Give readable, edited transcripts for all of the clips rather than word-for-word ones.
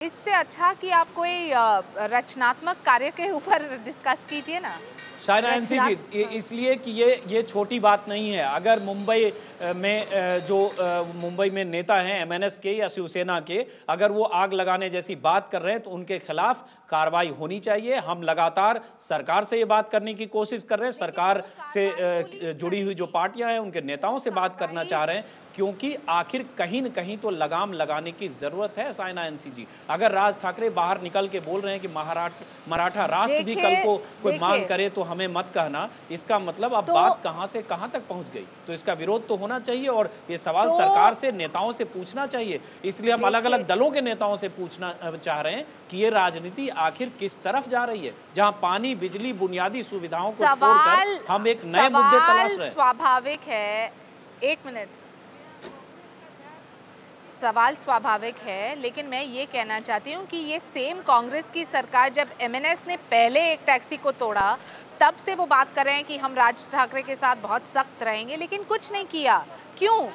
इससे अच्छा कि आप कोई रचनात्मक कार्य के ऊपर डिस्कस कीजिए ना। शायना एनसी जी, इसलिए कि ये छोटी बात नहीं है। अगर मुंबई में मुंबई में नेता हैं एमएनएस के या शिवसेना के, अगर वो आग लगाने जैसी बात कर रहे हैं तो उनके खिलाफ कार्रवाई होनी चाहिए। हम लगातार सरकार से ये बात करने की कोशिश कर रहे हैं, सरकार से जुड़ी हुई जो पार्टियां हैं उनके नेताओं से बात करना चाह रहे हैं, क्योंकि आखिर कहीं न कहीं तो लगाम लगाने की जरूरत है। शायना एनसी जी, अगर राज ठाकरे बाहर निकल के बोल रहे हैं कि मराठा राष्ट्र भी कल को कोई मांग करे तो हमें मत कहना, इसका मतलब अब बात कहां से कहां तक पहुंच गई। तो इसका विरोध तो होना चाहिए और ये सवाल सरकार से, नेताओं से पूछना चाहिए। इसलिए हम अलग अलग दलों के नेताओं से पूछना चाह रहे हैं कि ये राजनीति आखिर किस तरफ जा रही है, जहां पानी, बिजली, बुनियादी सुविधाओं को छोड़कर हम एक नए मुद्दे तलाश रहे हैं। स्वाभाविक है, एक मिनट, सवाल स्वाभाविक है, लेकिन मैं ये कहना चाहती हूँ कि ये सेम कांग्रेस की सरकार जब एमएनएस ने पहले एक टैक्सी को तोड़ा, तब से वो बात कर रहे हैं कि हम राज ठाकरे के साथ बहुत सख्त रहेंगे, लेकिन कुछ नहीं किया। क्यों?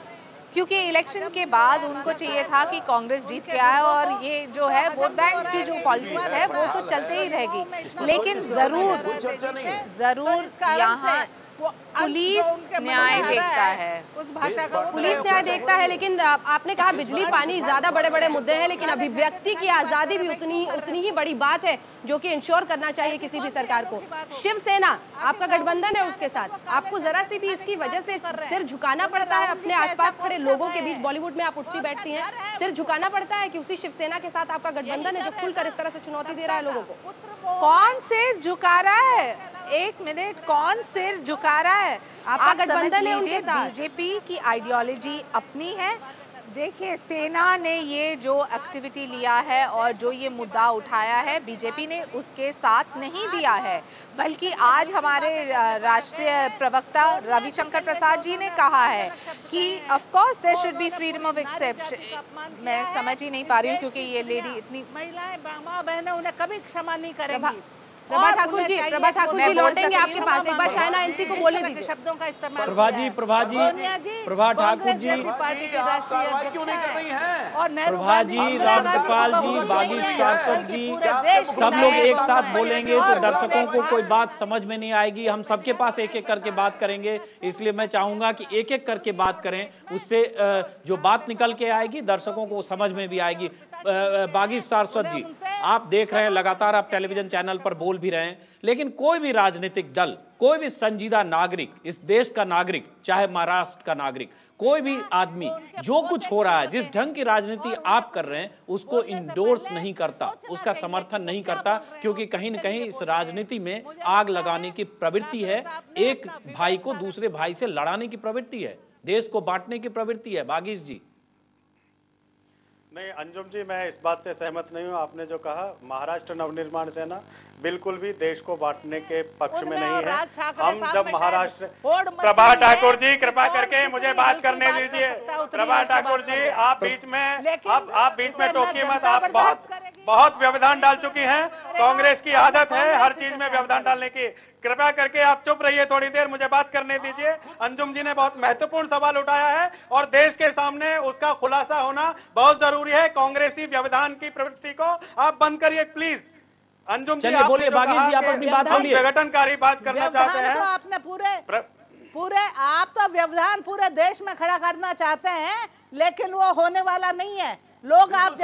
क्योंकि इलेक्शन के बाद उनको चाहिए था कि कांग्रेस जीत के आए और ये जो है वोट बैंक की जो पॉलिटिक्स है वो तो चलते ही रहेगी। लेकिन जरूर यहाँ पुलिस न्याय देखता है, उस भाषा का पुलिस न्याय देखता है। लेकिन आपने कहा बिजली, पानी ज्यादा बड़े बड़े मुद्दे हैं, लेकिन अभिव्यक्ति की आजादी भी उतनी ही बड़ी बात है जो कि इंश्योर करना चाहिए किसी भी सरकार को। शिवसेना आपका गठबंधन है, उसके साथ आपको जरा सी भी इसकी वजह से सिर झुकाना पड़ता है अपने आसपास खड़े लोगों के बीच। बॉलीवुड में आप उठती बैठती हैं, सिर झुकाना पड़ता है कि उसी शिवसेना के साथ आपका गठबंधन है जो खुलकर इस तरह से चुनौती दे रहा है लोगों को। कौन सिर झुका रहा है? एक मिनट, कौन सिर झुका रहा है? आपका गठबंधन है उनके साथ। बीजेपी की आइडियोलॉजी अपनी है। देखिए, सेना ने ये जो एक्टिविटी लिया है और जो ये मुद्दा उठाया है, बीजेपी ने उसके साथ नहीं दिया है, बल्कि आज हमारे राष्ट्रीय प्रवक्ता रविशंकर प्रसाद जी ने कहा है कि of course there should be freedom of exception. मैं समझ ही नहीं पा रही हूँ क्योंकि ये लेडी इतनी, महिलाएं, माँ बहनें उन्हें कभी क्षमा नहीं करेंगी। प्रभा ठाकुर जी लौटेंगे आपके पास, एक बार शायना एनसी को बोलने दीजिए। शब्दों का इस्तेमाल, प्रभा ठाकुर जी, पार्टी के राष्ट्रीय प्रभा जी, रामगोपाल जी, बागी सांसद जी, सब लोग एक साथ बोलेंगे तो दर्शकों को कोई बात समझ में नहीं आएगी। हम सबके पास एक एक करके बात करेंगे, इसलिए मैं चाहूंगा कि एक एक करके बात करें, उससे जो बात निकल के आएगी दर्शकों को समझ में भी आएगी। बागी सांसद जी, आप देख रहे हैं, लगातार आप टेलीविजन चैनल पर बोल भी रहे हैं, लेकिन कोई भी राजनीतिक दल, कोई भी संजीदा नागरिक, इस देश का नागरिक, चाहे महाराष्ट्र का नागरिक, कोई भी आदमी जो कुछ हो रहा है, जिस ढंग की राजनीति आप कर रहे हैं, उसको इंडोर्स नहीं करता, उसका समर्थन नहीं करता, क्योंकि कहीं न कहीं इस राजनीति में आग लगाने की प्रवृत्ति है, एक भाई को दूसरे भाई से लड़ाने की प्रवृत्ति है, देश को बांटने की प्रवृत्ति है। बागीश जी। नहीं अंजुम जी, मैं इस बात से सहमत नहीं हूं। आपने जो कहा, महाराष्ट्र नवनिर्माण सेना बिल्कुल भी देश को बांटने के पक्ष में नहीं है। हम जब महाराष्ट्र, प्रभा ठाकुर जी कृपा करके मुझे बात करने दीजिए। प्रभा ठाकुर जी, आप बीच में टोकिए मत। आप बहुत व्यवधान डाल चुकी हैं। कांग्रेस की आदत है हर चीज में व्यवधान डालने की। कृपया करके आप चुप रहिए, थोड़ी देर मुझे बात करने दीजिए। अंजुम जी ने बहुत महत्वपूर्ण सवाल उठाया है और देश के सामने उसका खुलासा होना बहुत जरूरी है। कांग्रेसी व्यवधान की प्रवृत्ति को आप बंद करिए प्लीज। अंजुम जी, आप बोलिए। बागीश जी, आप अपनी बात बोलिए। विघटनकारी बात करना चाहते हैं। तो आपने पूरे आप तो व्यवधान पूरे देश में खड़ा करना चाहते हैं, लेकिन वो होने वाला नहीं है। लोग आप